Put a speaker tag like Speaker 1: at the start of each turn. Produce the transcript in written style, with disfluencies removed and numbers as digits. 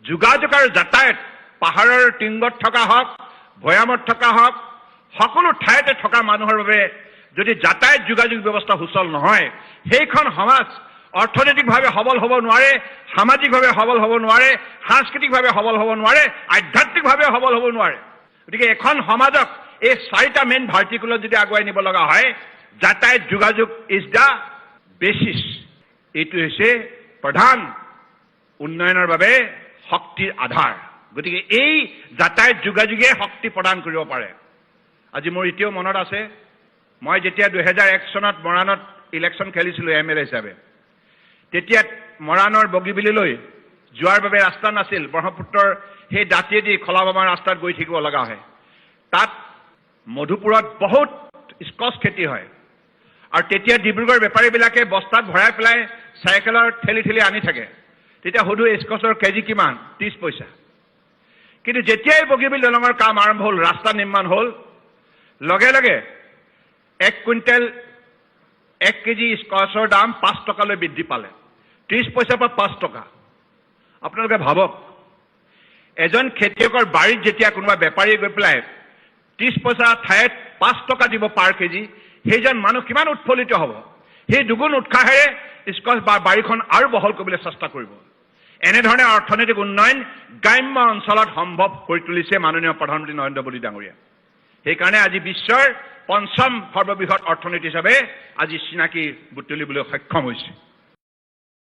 Speaker 1: যোগাযোগ আৰু যাতায়াত পাহাৰৰ টিংগত থকা হওক ভৈয়ামত থকা হওক সকলো ঠাইতে থকা মানুহৰ বাবে যদি যাতায়াত যোগাযোগ ব্যৱস্থা সুচল নহয় সেইখন সমাজ অৰ্থনৈতিকভাৱে সবল হ'ব নোৱাৰে সামাজিকভাৱে সবল হ'ব নোৱাৰে সাংস্কৃতিকভাৱে সবল হ'ব নোৱাৰে আধ্যাত্মিকভাৱে সবল হ'ব নোৱাৰে গতিকে এখন সমাজক এই চাৰিটা মেইন ভাৰ্টিকুলত যদি আগুৱাই নিব লগা হয় যাতায়াত যোগাযোগ ইজ দ্য বেচিছ এইটো হৈছে প্ৰধান উন্নয়নৰ বাবে শক্তিৰ আধাৰ গতিকে এই যাতায়াত যোগাযোগে শক্তি প্ৰদান কৰিব পাৰে আজি মোৰ এতিয়াও মনত আছে মই যেতিয়া 2001 চনত মৰাণত ইলেকশ্যন খেলিছিলোঁ এমএলএ হিচাপে তেতিয়া মৰাণৰ বগীবিললৈ যোৱাৰ বাবে ৰাস্তা নাছিল ব্ৰহ্মপুত্ৰৰ সেই দাঁতিয়েদি খলাবমা ৰাস্তাত গৈ থাকিব লগা হয় তাত মধুপুৰত বহুত স্কচ খেতি হয় আৰু তেতিয়া ডিব্ৰুগড় বেপাৰীবিলাকে বস্তাত ভৰাই পেলাই চাইকেলৰ ঠেলি ঠেলি আনি থাকে তেতিয়া সুধো স্কচৰ কেজি কিমান 30 পইচা কিন্তু যেতিয়াই বগীবিল দলঙৰ কাম আৰম্ভ হ'ল ৰাস্তা নিৰ্মাণ হ'ল লগে লগে 1 কুইণ্টেল 1 কেজি স্কচৰ দাম 5 টকালৈ বৃদ্ধি পালে 30 পইচাৰ পৰা 5 টকা আপোনালোকে ভাবক এজন খেতিয়কৰ বাৰীত যেতিয়া কোনোবা বেপাৰীয়ে গৈ পেলাই 30 পইচা ঠাইত 5 টকা দিব পাৰ কেজি সেইজন মানুহ কিমান উৎফুল্লিত হ'ব সেই দুগুণ উৎসাহেৰে স্কচ বা বাৰীখন আৰু বহল কৰিবলৈ চেষ্টা কৰিব এনেধৰণে অৰ্থনৈতিক উন্নয়ন গ্ৰাম্য অঞ্চলত সম্ভৱ কৰি তুলিছে মাননীয় প্ৰধানমন্ত্ৰী নৰেন্দ্ৰ মোদী ডাঙৰীয়া সেইকাৰণে আজি বিশ্বৰ পঞ্চম সৰ্ববৃহৎ অৰ্থনীতি হিচাপে আজি চিনাকি বুটলিবলৈ সক্ষম হৈছে